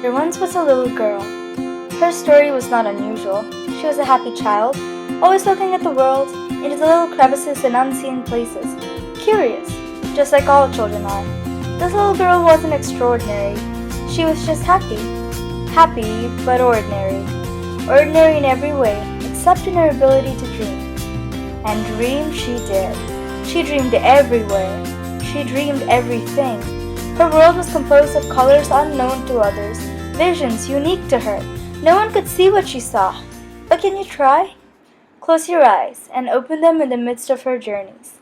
There once was a little girl. Her story was not unusual. She was a happy child, always looking at the world, into the little crevices and unseen places, curious, just like all children are. This little girl wasn't extraordinary. She was just happy. Happy, but ordinary. Ordinary in every way, except in her ability to dream. And dream she did. She dreamed everywhere. She dreamed everything. Her world was composed of colors unknown to others, visions unique to her. No one could see what she saw. But can you try? Close your eyes and open them in the midst of her journeys.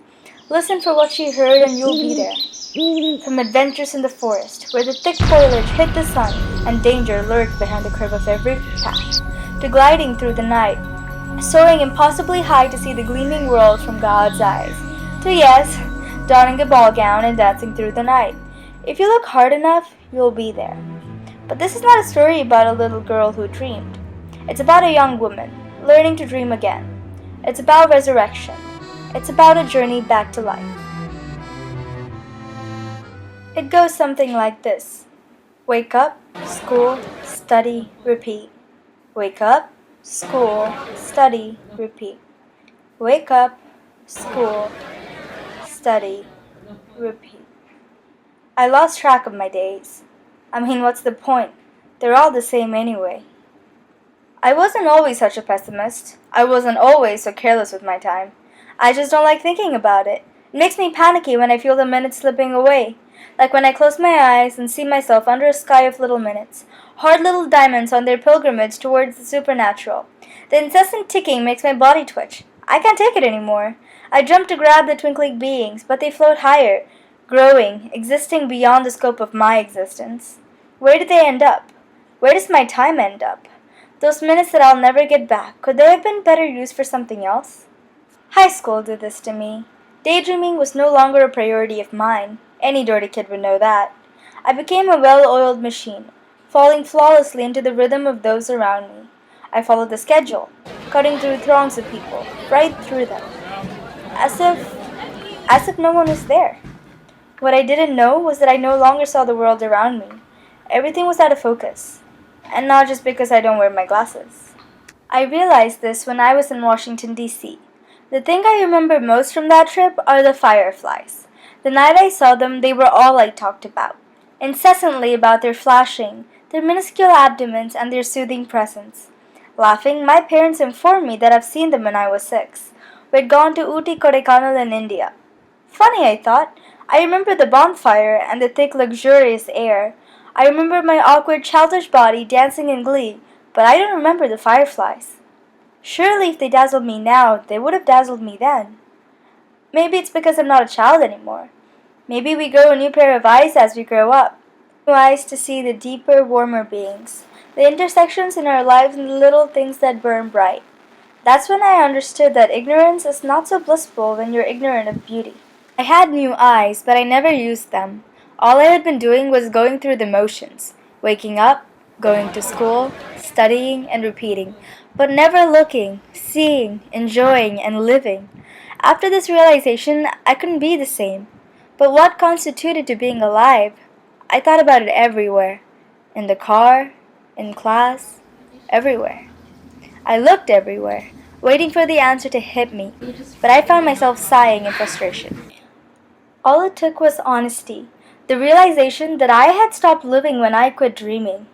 Listen for what she heard and you'll be there. From adventures in the forest, where the thick foliage hid the sun and danger lurked behind the curve of every path, to gliding through the night, soaring impossibly high to see the gleaming world from God's eyes, to yes, donning a ball gown and dancing through the night. If you look hard enough, you'll be there. But this is not a story about a little girl who dreamed. It's about a young woman learning to dream again. It's about resurrection. It's about a journey back to life. It goes something like this. Wake up, school, study, repeat. Wake up, school, study, repeat. Wake up, school, study, repeat. I lost track of my days. What's the point? They're all the same anyway. I wasn't always such a pessimist. I wasn't always so careless with my time. I just don't like thinking about it. It makes me panicky when I feel the minutes slipping away. Like when I close my eyes and see myself under a sky of little minutes, hard little diamonds on their pilgrimage towards the supernatural. The incessant ticking makes my body twitch. I can't take it anymore. I jump to grab the twinkling beings, but they float higher, growing, existing beyond the scope of my existence. Where do they end up? Where does my time end up? Those minutes that I'll never get back, could they have been better used for something else? High school did this to me. Daydreaming was no longer a priority of mine. Any dirty kid would know that. I became a well-oiled machine, falling flawlessly into the rhythm of those around me. I followed the schedule, cutting through throngs of people, right through them, as if no one was there. What I didn't know was that I no longer saw the world around me. Everything was out of focus, and not just because I don't wear my glasses. I realized this when I was in Washington, D.C. The thing I remember most from that trip are the fireflies. The night I saw them, they were all I talked about, incessantly about their flashing, their minuscule abdomens, and their soothing presence. Laughing, my parents informed me that I've seen them when I was 6. We'd gone to Ooty Kodaikanal in India. Funny, I thought. I remember the bonfire and the thick, luxurious air. I remember my awkward, childish body dancing in glee, but I don't remember the fireflies. Surely if they dazzled me now, they would have dazzled me then. Maybe it's because I'm not a child anymore. Maybe we grow a new pair of eyes as we grow up. New eyes to see the deeper, warmer beings, the intersections in our lives and the little things that burn bright. That's when I understood that ignorance is not so blissful when you're ignorant of beauty. I had new eyes, but I never used them. All I had been doing was going through the motions, waking up, going to school, studying, and repeating, but never looking, seeing, enjoying, and living. After this realization, I couldn't be the same. But what constituted to being alive? I thought about it everywhere. In the car, in class, everywhere. I looked everywhere, waiting for the answer to hit me, but I found myself sighing in frustration. All it took was honesty, the realization that I had stopped living when I quit dreaming.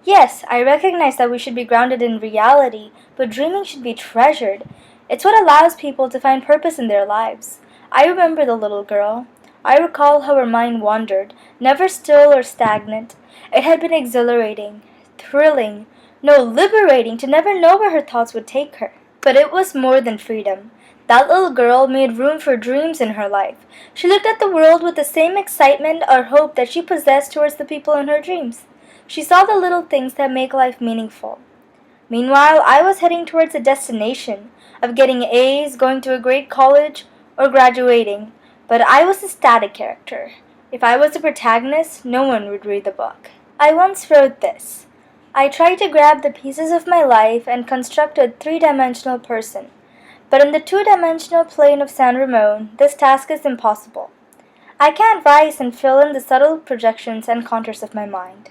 Yes, I recognize that we should be grounded in reality, but dreaming should be treasured. It's what allows people to find purpose in their lives. I remember the little girl. I recall how her mind wandered, never still or stagnant. It had been exhilarating, thrilling, no, liberating to never know where her thoughts would take her. But it was more than freedom. That little girl made room for dreams in her life. She looked at the world with the same excitement or hope that she possessed towards the people in her dreams. She saw the little things that make life meaningful. Meanwhile, I was heading towards a destination of getting A's, going to a great college, or graduating, but I was a static character. If I was the protagonist, no one would read the book. I once wrote this. I tried to grab the pieces of my life and construct a three-dimensional person, but in the two-dimensional plane of San Ramon, this task is impossible. I can't rise and fill in the subtle projections and contours of my mind.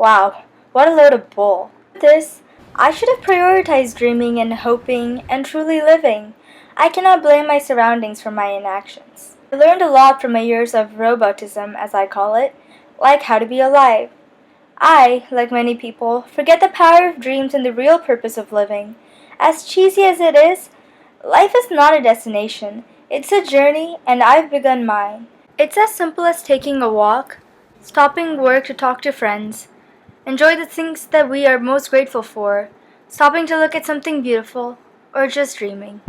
Wow, what a load of bull. This, I should have prioritized dreaming and hoping and truly living. I cannot blame my surroundings for my inactions. I learned a lot from my years of robotism, as I call it, like how to be alive. I, like many people, forget the power of dreams and the real purpose of living. As cheesy as it is, life is not a destination. It's a journey, and I've begun mine. It's as simple as taking a walk, stopping work to talk to friends, enjoy the things that we are most grateful for, stopping to look at something beautiful, or just dreaming.